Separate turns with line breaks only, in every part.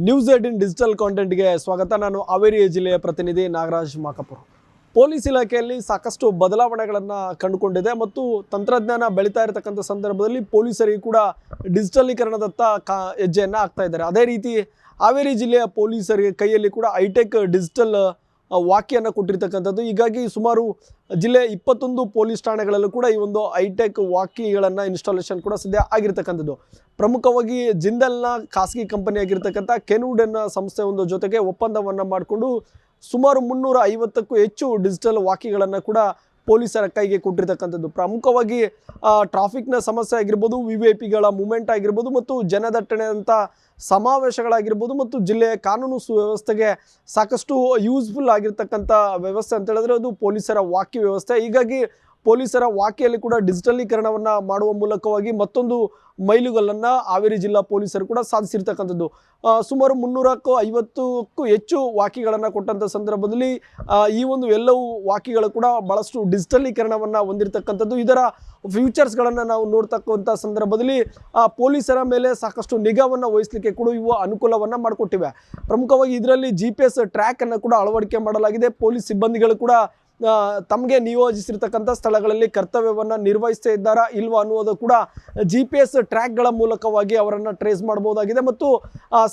News 18 digital ಕಾಂಟೆಂಟ್ಗೆ ಸ್ವಾಗತ. ನಾನು ಹಾವೇರಿ ಜಿಲ್ಲೆಯ ಪ್ರತಿನಿಧಿ ನಾಗರಾಜ್ ಮಾಕಪುರ. ಪೊಲೀಸ್ ಇಲಾಖೆಯಲ್ಲಿ ಸಾಕಷ್ಟು ಬದಲಾವಣೆಗಳನ್ನು ಕಂಡುಕೊಂಡಿದೆ ಮತ್ತು ತಂತ್ರಜ್ಞಾನ ಬೆಳೀತಾ ಇರತಕ್ಕಂಥ ಸಂದರ್ಭದಲ್ಲಿ ಪೊಲೀಸರಿಗೆ ಕೂಡ ಡಿಜಿಟಲೀಕರಣದತ್ತ ಹೆಜ್ಜೆಯನ್ನು ಹಾಕ್ತಾ ಇದ್ದಾರೆ. ಅದೇ ರೀತಿ ಹಾವೇರಿ ಜಿಲ್ಲೆಯ ಪೊಲೀಸರಿಗೆ ಕೈಯಲ್ಲಿ ಕೂಡ ಹೈಟೆಕ್ ಡಿಜಿಟಲ್ ವಾಕಿಯನ್ನು ಕೊಟ್ಟಿರ್ತಕ್ಕಂಥದ್ದು. ಹೀಗಾಗಿ ಸುಮಾರು ಜಿಲ್ಲೆಯ 21 ಪೊಲೀಸ್ ಠಾಣೆಗಳಲ್ಲೂ ಕೂಡ ಈ ಒಂದು ಹೈಟೆಕ್ ವಾಕಿಗಳನ್ನು ಇನ್ಸ್ಟಾಲೇಷನ್ ಕೂಡ ಸದ್ಯ ಆಗಿರ್ತಕ್ಕಂಥದ್ದು. ಪ್ರಮುಖವಾಗಿ ಜಿಂದಲ್ನ ಖಾಸಗಿ ಕಂಪನಿ ಆಗಿರ್ತಕ್ಕಂಥ ಕೆನ್ವುಡ್ ಅನ್ನೋ ಸಂಸ್ಥೆ ಒಂದು ಜೊತೆಗೆ ಒಪ್ಪಂದವನ್ನು ಮಾಡಿಕೊಂಡು ಸುಮಾರು 350ಕ್ಕೂ ಹೆಚ್ಚು ಡಿಜಿಟಲ್ ವಾಕಿಗಳನ್ನು ಕೂಡ ಪೊಲೀಸರ ಕೈಗೆ ಕೊಟ್ಟಿರ್ತಕ್ಕಂಥದ್ದು. ಪ್ರಮುಖವಾಗಿ ಟ್ರಾಫಿಕ್ನ ಸಮಸ್ಯೆ ಆಗಿರ್ಬೋದು, VVIPಗಳ ಮೂಮೆಂಟ್ ಆಗಿರ್ಬೋದು ಮತ್ತು ಜನದಟ್ಟಣೆ ಅಂತ ಸಮಾವೇಶಗಳಾಗಿರ್ಬೋದು ಮತ್ತು ಜಿಲ್ಲೆಯ ಕಾನೂನು ಸುವ್ಯವಸ್ಥೆಗೆ ಸಾಕಷ್ಟು ಯೂಸ್ಫುಲ್ ಆಗಿರ್ತಕ್ಕಂಥ ವ್ಯವಸ್ಥೆ ಅಂತ ಹೇಳಿದ್ರೆ ಅದು ಪೊಲೀಸರ ವಾಕಿ ವ್ಯವಸ್ಥೆ. ಹೀಗಾಗಿ ಪೊಲೀಸರ ವಾಕಿಯಲ್ಲಿ ಕೂಡ ಡಿಜಿಟಲೀಕರಣವನ್ನು ಮಾಡುವ ಮೂಲಕವಾಗಿ ಮತ್ತೊಂದು ಮೈಲುಗಲ್ಲನ್ನು ಹಾವೇರಿ ಜಿಲ್ಲಾ ಪೊಲೀಸರು ಕೂಡ ಸಾಧಿಸಿರ್ತಕ್ಕಂಥದ್ದು. ಸುಮಾರು 350ಕ್ಕೂ ಹೆಚ್ಚು ವಾಕಿಗಳನ್ನು ಕೊಟ್ಟಂಥ ಸಂದರ್ಭದಲ್ಲಿ ಈ ಒಂದು ಎಲ್ಲವೂ ವಾಕಿಗಳು ಕೂಡ ಭಾಳಷ್ಟು ಡಿಜಿಟಲೀಕರಣವನ್ನು ಹೊಂದಿರತಕ್ಕಂಥದ್ದು. ಇದರ ಫ್ಯೂಚರ್ಸ್ಗಳನ್ನು ನಾವು ನೋಡ್ತಕ್ಕಂಥ ಸಂದರ್ಭದಲ್ಲಿ ಪೊಲೀಸರ ಮೇಲೆ ಸಾಕಷ್ಟು ನಿಗಾವನ್ನು ವಹಿಸಲಿಕ್ಕೆ ಕೂಡ ಇವು ಅನುಕೂಲವನ್ನು ಮಾಡಿಕೊಟ್ಟಿವೆ. ಪ್ರಮುಖವಾಗಿ ಇದರಲ್ಲಿ GPS ಟ್ರ್ಯಾಕನ್ನು ಕೂಡ ಅಳವಡಿಕೆ ಮಾಡಲಾಗಿದೆ. ಪೊಲೀಸ್ ಸಿಬ್ಬಂದಿಗಳು ಕೂಡ ತಮಗೆ ನಿಯೋಜಿಸಿರ್ತಕ್ಕಂಥ ಸ್ಥಳಗಳಲ್ಲಿ ಕರ್ತವ್ಯವನ್ನು ನಿರ್ವಹಿಸ್ತಾ ಇದ್ದಾರಾ ಇಲ್ವಾ ಅನ್ನೋದು ಕೂಡ GPS ಟ್ರ್ಯಾಕ್ಗಳ ಮೂಲಕವಾಗಿ ಅವರನ್ನು ಟ್ರೇಸ್ ಮಾಡ್ಬೋದಾಗಿದೆ. ಮತ್ತು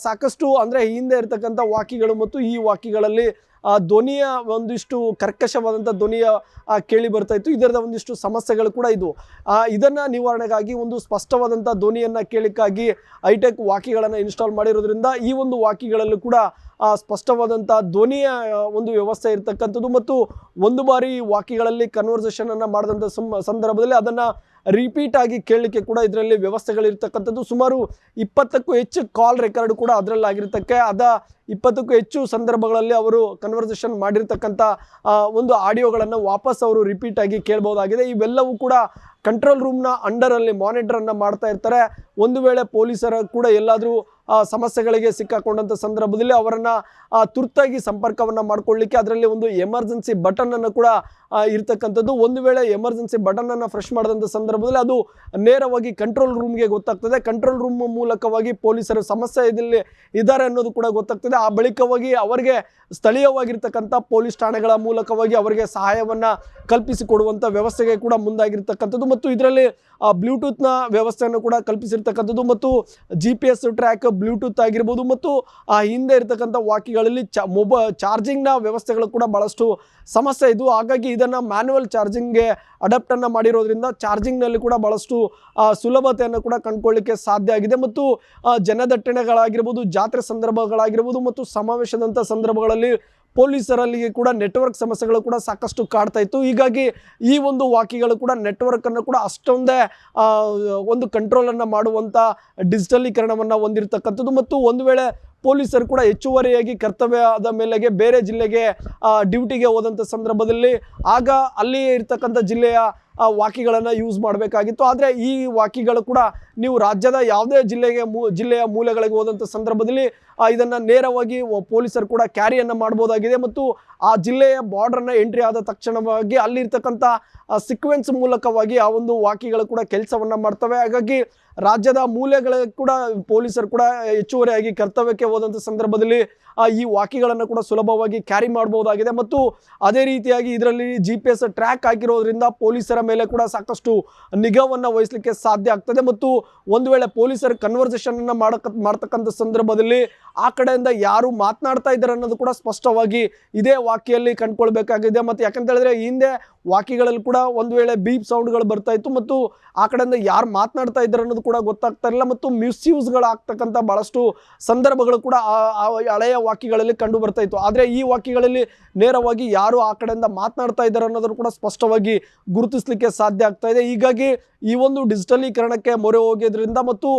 ಸಾಕಷ್ಟು ಅಂದರೆ ಹಿಂದೆ ಇರತಕ್ಕಂಥ ವಾಕಿಗಳು ಮತ್ತು ಈ ವಾಕಿಗಳಲ್ಲಿ ಧ್ವನಿಯ ಒಂದಿಷ್ಟು ಕರ್ಕಶವಾದಂಥ ಧ್ವನಿಯ ಕೇಳಿ ಬರ್ತಾ ಇತ್ತು. ಇದರದ ಒಂದಿಷ್ಟು ಸಮಸ್ಯೆಗಳು ಕೂಡ ಇದು. ಇದನ್ನು ನಿವಾರಣೆಗಾಗಿ ಒಂದು ಸ್ಪಷ್ಟವಾದಂಥ ಧ್ವನಿಯನ್ನು ಕೇಳಿಕ್ಕಾಗಿ ಹೈಟೆಕ್ ವಾಕಿಗಳನ್ನು ಇನ್ಸ್ಟಾಲ್ ಮಾಡಿರೋದ್ರಿಂದ ಈ ಒಂದು ವಾಕಿಗಳಲ್ಲೂ ಕೂಡ ಸ್ಪಷ್ಟವಾದಂಥ ಧ್ವನಿಯ ಒಂದು ವ್ಯವಸ್ಥೆ ಇರತಕ್ಕಂಥದ್ದು ಮತ್ತು ಒಂದು ಬಾರಿ ವಾಕಿಗಳಲ್ಲಿ ಕನ್ವರ್ಸೇಷನನ್ನು ಮಾಡಿದಂಥ ಸಂದರ್ಭದಲ್ಲಿ ಅದನ್ನು ರಿಪೀಟ್ ಆಗಿ ಕೇಳಲಿಕ್ಕೆ ಕೂಡ ಇದರಲ್ಲಿ ವ್ಯವಸ್ಥೆಗಳಿರ್ತಕ್ಕಂಥದ್ದು. ಸುಮಾರು 20ಕ್ಕೂ ಹೆಚ್ಚು ಕಾಲ್ ರೆಕಾರ್ಡ್ ಕೂಡ ಅದರಲ್ಲಿ ಆಗಿರ್ತಕ್ಕೆ 20ಕ್ಕೂ ಹೆಚ್ಚು ಸಂದರ್ಭಗಳಲ್ಲಿ ಅವರು ಕನ್ವರ್ಸೇಷನ್ ಮಾಡಿರ್ತಕ್ಕಂಥ ಒಂದು ಆಡಿಯೋಗಳನ್ನು ವಾಪಸ್ ಅವರು ರಿಪೀಟ್ ಆಗಿ ಕೇಳ್ಬೋದಾಗಿದೆ. ಇವೆಲ್ಲವೂ ಕೂಡ ಕಂಟ್ರೋಲ್ ರೂಮ್ನ ಅಂಡರಲ್ಲಿ ಮಾನಿಟರನ್ನು ಮಾಡ್ತಾ ಇರ್ತಾರೆ. ಒಂದು ವೇಳೆ ಪೊಲೀಸರ ಕೂಡ ಎಲ್ಲಾದರೂ ಸಮಸ್ಯೆಗಳಿಗೆ ಸಿಕ್ಕಾಕೊಂಡಂಥ ಸಂದರ್ಭದಲ್ಲಿ ಅವರನ್ನು ತುರ್ತಾಗಿ ಸಂಪರ್ಕವನ್ನು ಮಾಡಿಕೊಳ್ಳಿಕ್ಕೆ ಅದರಲ್ಲಿ ಒಂದು ಎಮರ್ಜೆನ್ಸಿ ಬಟನನ್ನು ಕೂಡ ಇರ್ತಕ್ಕಂಥದ್ದು. ಒಂದು ವೇಳೆ ಎಮರ್ಜೆನ್ಸಿ ಬಟನನ್ನು ಫ್ರೆಶ್ ಮಾಡಿದಂಥ ಸಂದರ್ಭದಲ್ಲಿ ಅದು ನೇರವಾಗಿ ಕಂಟ್ರೋಲ್ ರೂಮ್ಗೆ ಗೊತ್ತಾಗ್ತದೆ. ಕಂಟ್ರೋಲ್ ರೂಮ್ ಮೂಲಕವಾಗಿ ಪೊಲೀಸರು ಸಮಸ್ಯೆಯಲ್ಲಿ ಇದ್ದಾರೆ ಅನ್ನೋದು ಕೂಡ ಗೊತ್ತಾಗ್ತದೆ. ಆ ಬಳಿಕವಾಗಿ ಅವರಿಗೆ ಸ್ಥಳೀಯವಾಗಿರ್ತಕ್ಕಂಥ ಪೊಲೀಸ್ ಠಾಣೆಗಳ ಮೂಲಕವಾಗಿ ಅವರಿಗೆ ಸಹಾಯವನ್ನು ಕಲ್ಪಿಸಿಕೊಡುವಂಥ ವ್ಯವಸ್ಥೆಗೆ ಕೂಡ ಮುಂದಾಗಿರ್ತಕ್ಕಂಥದ್ದು. ಮತ್ತು ಇದರಲ್ಲಿ ಬ್ಲೂಟೂತ್ನ ವ್ಯವಸ್ಥೆಯನ್ನು ಕೂಡ ಕಲ್ಪಿಸಿರ್ತಕ್ಕಂಥದ್ದು ಮತ್ತು GPS ಟ್ರ್ಯಾಕ್ ಬ್ಲೂಟೂತ್ ಆಗಿರ್ಬೋದು ಮತ್ತು ಹಿಂದೆ ಇರತಕ್ಕಂಥ ವಾಕಿಗಳಲ್ಲಿ ಚಾರ್ಜಿಂಗ್ನ ವ್ಯವಸ್ಥೆಗಳು ಕೂಡ ಭಾಳಷ್ಟು ಸಮಸ್ಯೆ ಇದು. ಹಾಗಾಗಿ ಇದನ್ನು ಮ್ಯಾನ್ಯುವಲ್ ಚಾರ್ಜಿಂಗ್ಗೆ ಅಡಾಪ್ಟನ್ನು ಮಾಡಿರೋದ್ರಿಂದ ಚಾರ್ಜಿಂಗ್ನಲ್ಲಿ ಕೂಡ ಭಾಳಷ್ಟು ಸುಲಭತೆಯನ್ನು ಕೂಡ ಕಂಡುಕೊಳ್ಳಿಕ್ಕೆ ಸಾಧ್ಯ ಆಗಿದೆ. ಮತ್ತು ಜನದಟ್ಟಣೆಗಳಾಗಿರ್ಬೋದು, ಜಾತ್ರೆ ಸಂದರ್ಭಗಳಾಗಿರ್ಬೋದು ಮತ್ತು ಸಮಾವೇಶದಂಥ ಸಂದರ್ಭಗಳಲ್ಲಿ ಪೊಲೀಸರಲ್ಲಿಗೆ ಕೂಡ ನೆಟ್ವರ್ಕ್ ಸಮಸ್ಯೆಗಳು ಕೂಡ ಸಾಕಷ್ಟು ಕಾಡ್ತಾ ಇತ್ತು. ಹೀಗಾಗಿ ಈ ಒಂದು ವಾಕಿಗಳು ಕೂಡ ನೆಟ್ವರ್ಕನ್ನು ಕೂಡ ಅಷ್ಟೊಂದೇ ಒಂದು ಕಂಟ್ರೋಲನ್ನು ಮಾಡುವಂಥ ಡಿಜಿಟಲೀಕರಣವನ್ನು ಹೊಂದಿರತಕ್ಕಂಥದ್ದು. ಮತ್ತು ಒಂದು ವೇಳೆ ಪೊಲೀಸರು ಕೂಡ ಹೆಚ್ಚುವರಿಯಾಗಿ ಕರ್ತವ್ಯದ ಮೇಲೆಗೆ ಬೇರೆ ಜಿಲ್ಲೆಗೆ ಡ್ಯೂಟಿಗೆ ಹೋದಂಥ ಸಂದರ್ಭದಲ್ಲಿ ಆಗ ಅಲ್ಲಿಯೇ ಇರ್ತಕ್ಕಂಥ ಜಿಲ್ಲೆಯ ವಾಕಿಗಳನ್ನು ಯೂಸ್ ಮಾಡಬೇಕಾಗಿತ್ತು. ಆದರೆ ಈ ವಾಕಿಗಳು ಕೂಡ ನೀವು ರಾಜ್ಯದ ಯಾವುದೇ ಜಿಲ್ಲೆಯ ಮೂಲೆಗಳಿಗೆ ಹೋದಂಥ ಸಂದರ್ಭದಲ್ಲಿ ಇದನ್ನು ನೇರವಾಗಿ ಪೊಲೀಸರು ಕೂಡ ಕ್ಯಾರಿಯನ್ನು ಮಾಡ್ಬೋದಾಗಿದೆ. ಮತ್ತು ಆ ಜಿಲ್ಲೆಯ ಬಾರ್ಡ್ರನ್ನು ಎಂಟ್ರಿ ಆದ ತಕ್ಷಣವಾಗಿ ಅಲ್ಲಿರ್ತಕ್ಕಂಥ ಸೀಕ್ವೆನ್ಸ್ ಮೂಲಕವಾಗಿ ಆ ಒಂದು ವಾಕಿಗಳು ಕೂಡ ಕೆಲಸವನ್ನು ಮಾಡ್ತವೆ. ಹಾಗಾಗಿ ರಾಜ್ಯದ ಮೂಲೆಗಳಿಗೆ ಕೂಡ ಪೊಲೀಸರು ಕೂಡ ಹೆಚ್ಚುವರಿಯಾಗಿ ಕರ್ತವ್ಯಕ್ಕೆ ಹೋದಂಥ ಸಂದರ್ಭದಲ್ಲಿ ಈ ವಾಕಿಗಳನ್ನು ಕೂಡ ಸುಲಭವಾಗಿ ಕ್ಯಾರಿ ಮಾಡ್ಬೋದಾಗಿದೆ. ಮತ್ತು ಅದೇ ರೀತಿಯಾಗಿ ಇದರಲ್ಲಿ GPS ಟ್ರ್ಯಾಕ್ ಆಗಿರೋದ್ರಿಂದ ಪೊಲೀಸರ ಮೇಲೆ ಕೂಡ ಸಾಕಷ್ಟು ನಿಗಾವನ್ನು ವಹಿಸಲಿಕ್ಕೆ ಸಾಧ್ಯ ಆಗ್ತದೆ. ಮತ್ತು ಒಂದು ವೇಳೆ ಪೊಲೀಸರು ಕನ್ವರ್ಸೇಷನನ್ನು ಮಾಡ್ತಕ್ಕಂಥ ಸಂದರ್ಭದಲ್ಲಿ ಆ ಕಡೆಯಿಂದ ಯಾರು ಮಾತನಾಡ್ತಾ ಇದ್ದಾರೆ ಅನ್ನೋದು ಕೂಡ ಸ್ಪಷ್ಟವಾಗಿ ಇದೇ ವಾಕಿಯಲ್ಲಿ ಕಂಡುಕೊಳ್ಬೇಕಾಗಿದೆ. ಮತ್ತು ಯಾಕಂತ ಹೇಳಿದ್ರೆ ಹಿಂದೆ ವಾಕಿಗಳಲ್ಲಿ ಕೂಡ ಒಂದು ವೇಳೆ ಬೀಪ್ ಸೌಂಡ್ಗಳು ಬರ್ತಾ ಇತ್ತು ಮತ್ತು ಆ ಕಡೆಯಿಂದ ಯಾರು ಮಾತನಾಡ್ತಾ ಇದ್ದಾರೆ ಅನ್ನೋದು ಕೂಡ ಗೊತ್ತಾಗ್ತಾ ಇರಲಿಲ್ಲ ಮತ್ತು ಮಿಸ್ಯೂಸ್ಗಳಾಗ್ತಕ್ಕಂಥ ಭಾಳಷ್ಟು ಸಂದರ್ಭಗಳು ಕೂಡ ಆ ಹಳೆಯ ವಾಕಿಗಳಲ್ಲಿ ಕಂಡು ಬರ್ತಾ ಇತ್ತು. ಆದರೆ ಈ ವಾಕಿಗಳಲ್ಲಿ ನೇರವಾಗಿ ಯಾರು ಆ ಕಡೆಯಿಂದ ಮಾತನಾಡ್ತಾ ಇದ್ದಾರೆ ಅನ್ನೋದನ್ನು ಕೂಡ ಸ್ಪಷ್ಟವಾಗಿ ಗುರುತಿಸಲಿಕ್ಕೆ ಸಾಧ್ಯ ಆಗ್ತಾ ಇದೆ. ಹೀಗಾಗಿ ಈ ಒಂದು ಡಿಜಿಟಲೀಕರಣಕ್ಕೆ ಮೊರೆ ಹೋಗೋದ್ರಿಂದ ಮತ್ತು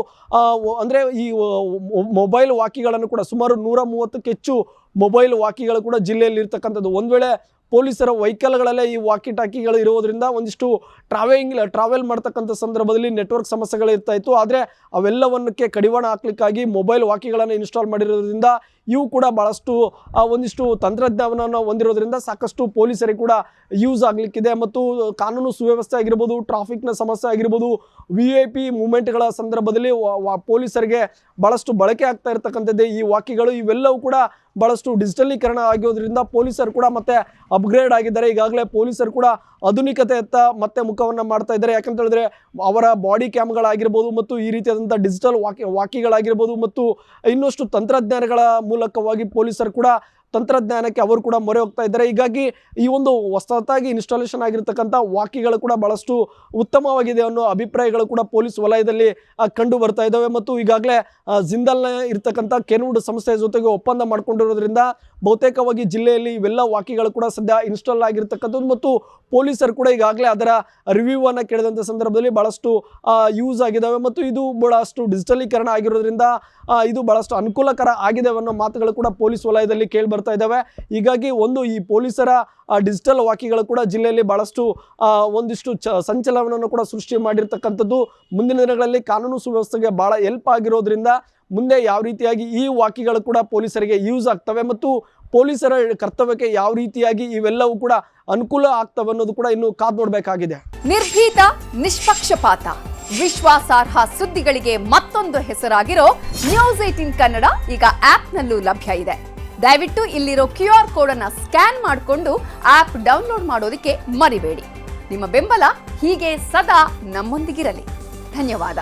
ಅಂದರೆ ಈ ಮೊಬೈಲ್ ವಾಕಿಗಳನ್ನು ಕೂಡ ಸುಮಾರು 130ಕ್ಕೂ ಹೆಚ್ಚು ಮೊಬೈಲ್ ವಾಕಿಗಳು ಕೂಡ ಜಿಲ್ಲೆಯಲ್ಲಿ ಇರ್ತಕ್ಕಂಥದ್ದು. ಒಂದು ವೇಳೆ ಪೊಲೀಸರ ವೆಹಿಕಲ್ಗಳಲ್ಲೇ ಈ ವಾಕಿ ಟಾಕಿಗಳು ಇರೋದ್ರಿಂದ ಒಂದಿಷ್ಟು ಟ್ರಾವೆಲ್ ಮಾಡ್ತಕ್ಕಂಥ ಸಂದರ್ಭದಲ್ಲಿ ನೆಟ್ವರ್ಕ್ ಸಮಸ್ಯೆಗಳು ಇರ್ತಾ ಇತ್ತು. ಆದರೆ ಅವೆಲ್ಲವನ್ನಕ್ಕೆ ಕಡಿವಾಣ ಹಾಕ್ಲಿಕ್ಕಾಗಿ ಮೊಬೈಲ್ ವಾಕಿಗಳನ್ನು ಇನ್ಸ್ಟಾಲ್ ಮಾಡಿರೋದ್ರಿಂದ ಇವು ಕೂಡ ಭಾಳಷ್ಟು ಒಂದಿಷ್ಟು ತಂತ್ರಜ್ಞಾನವನ್ನು ಹೊಂದಿರೋದ್ರಿಂದ ಸಾಕಷ್ಟು ಪೊಲೀಸರಿಗೆ ಕೂಡ ಯೂಸ್ ಆಗಲಿಕ್ಕಿದೆ. ಮತ್ತು ಕಾನೂನು ಸುವ್ಯವಸ್ಥೆ ಆಗಿರ್ಬೋದು, ಟ್ರಾಫಿಕ್ನ ಸಮಸ್ಯೆ ಆಗಿರ್ಬೋದು, VIP ಮೂಮೆಂಟ್ಗಳ ಸಂದರ್ಭದಲ್ಲಿ ಪೊಲೀಸರಿಗೆ ಭಾಳಷ್ಟು ಬಳಕೆ ಆಗ್ತಾ ಇರ್ತಕ್ಕಂಥದ್ದೇ ಈ ವಾಕಿಗಳು. ಇವೆಲ್ಲವೂ ಕೂಡ ಭಾಳಷ್ಟು ಡಿಜಿಟಲೀಕರಣ ಆಗಿರೋದ್ರಿಂದ ಪೊಲೀಸರು ಕೂಡ ಮತ್ತೆ ಅಪ್ಗ್ರೇಡ್ ಆಗಿದ್ದಾರೆ. ಈಗಾಗಲೇ ಪೊಲೀಸರು ಕೂಡ ಆಧುನಿಕತೆಯತ್ತ ಮತ್ತೆ ಮುಖವನ್ನು ಮಾಡ್ತಾ ಇದ್ದಾರೆ. ಯಾಕಂತ ಹೇಳಿದ್ರೆ ಅವರ ಬಾಡಿ ಕ್ಯಾಮ್ಗಳಾಗಿರ್ಬೋದು ಮತ್ತು ಈ ರೀತಿಯಾದಂಥ ಡಿಜಿಟಲ್ ವಾಕಿಗಳಾಗಿರ್ಬೋದು ಮತ್ತು ಇನ್ನಷ್ಟು ತಂತ್ರಜ್ಞಾನಗಳ ಮೂಲಕವಾಗಿ ಪೊಲೀಸರು ಕೂಡ ತಂತ್ರಜ್ಞಾನಕ್ಕೆ ಅವರು ಕೂಡ ಮೊರೆ ಹೋಗ್ತಾ ಇದ್ದಾರೆ. ಹೀಗಾಗಿ ಈ ಒಂದು ಹೊಸತಾಗಿ ಇನ್ಸ್ಟಾಲೇಷನ್ ಆಗಿರ್ತಕ್ಕಂಥ ವಾಕಿಗಳು ಕೂಡ ಭಾಳಷ್ಟು ಉತ್ತಮವಾಗಿದೆ ಅನ್ನೋ ಅಭಿಪ್ರಾಯಗಳು ಕೂಡ ಪೊಲೀಸ್ ವಲಯದಲ್ಲಿ ಕಂಡು ಬರ್ತಾ ಇದ್ದಾವೆ. ಮತ್ತು ಈಗಾಗಲೇ ಜಿಂದಾಲ್ನ ಇರ್ತಕ್ಕಂಥ ಕೆನ್ವುಡ್ ಸಂಸ್ಥೆಯ ಜೊತೆಗೆ ಒಪ್ಪಂದ ಮಾಡಿಕೊಂಡಿರೋದ್ರಿಂದ ಬಹುತೇಕವಾಗಿ ಜಿಲ್ಲೆಯಲ್ಲಿ ಇವೆಲ್ಲ ವಾಕಿಗಳು ಕೂಡ ಸದ್ಯ ಇನ್ಸ್ಟಾಲ್ ಆಗಿರ್ತಕ್ಕಂಥದ್ದು ಮತ್ತು ಪೊಲೀಸರು ಕೂಡ ಈಗಾಗಲೇ ಅದರ ರಿವ್ಯೂವನ್ನು ಕೇಳಿದಂಥ ಸಂದರ್ಭದಲ್ಲಿ ಭಾಳಷ್ಟು ಯೂಸ್ ಆಗಿದ್ದಾವೆ ಮತ್ತು ಇದು ಭಾಳಷ್ಟು ಡಿಜಿಟಲೀಕರಣ ಆಗಿರೋದ್ರಿಂದ ಇದು ಭಾಳಷ್ಟು ಅನುಕೂಲಕರ ಆಗಿದೆ ಅನ್ನೋ ಮಾತುಗಳು ಕೂಡ ಪೊಲೀಸ್ ವಲಯದಲ್ಲಿ ಕೇಳಿ ಬರ್ತಾ ಇದ್ದಾವೆ. ಹೀಗಾಗಿ ಈ ಪೊಲೀಸರ ಡಿಜಿಟಲ್ ವಾಕಿಗಳು ಕೂಡ ಜಿಲ್ಲೆಯಲ್ಲಿ ಭಾಳಷ್ಟು ಒಂದಿಷ್ಟು ಸಂಚಲನವನ್ನು ಕೂಡ ಸೃಷ್ಟಿ ಮಾಡಿರ್ತಕ್ಕಂಥದ್ದು. ಮುಂದಿನ ದಿನಗಳಲ್ಲಿ ಕಾನೂನು ಸುವ್ಯವಸ್ಥೆಗೆ ಭಾಳ ಹೆಲ್ಪ್ ಆಗಿರೋದ್ರಿಂದ ಮುಂದೆ ಯಾವ ರೀತಿಯಾಗಿ ಈ ವಾಕಿಗಳು ಕೂಡ ಪೊಲೀಸರಿಗೆ ಯೂಸ್ ಆಗ್ತವೆ ಮತ್ತು ಪೊಲೀಸರ ಕರ್ತವ್ಯಕ್ಕೆ ಯಾವ ರೀತಿಯಾಗಿ ಇವೆಲ್ಲವೂ ಕೂಡ ಅನುಕೂಲ ಆಗ್ತವೆ ಅನ್ನೋದು ಕೂಡ ಇನ್ನು ಕಾದು ನೋಡಬೇಕಾಗಿದೆ.
ನಿರ್ಭೀತ, ನಿಷ್ಪಕ್ಷಪಾತ, ವಿಶ್ವಾಸಾರ್ಹ ಸುದ್ದಿಗಳಿಗೆ ಮತ್ತೊಂದು ಹೆಸರಾಗಿರೋ News18 ಕನ್ನಡ ಈಗ ಆಪ್ನಲ್ಲೂ ಲಭ್ಯ ಇದೆ. ದಯವಿಟ್ಟು ಇಲ್ಲಿರೋ QR ಕೋಡ್ ಅನ್ನ ಸ್ಕ್ಯಾನ್ ಮಾಡಿಕೊಂಡು ಆಪ್ ಡೌನ್ಲೋಡ್ ಮಾಡೋದಕ್ಕೆ ಮರಿಬೇಡಿ. ನಿಮ್ಮ ಬೆಂಬಲ ಹೀಗೆ ಸದಾ ನಮ್ಮೊಂದಿಗಿರಲಿ. ಧನ್ಯವಾದ.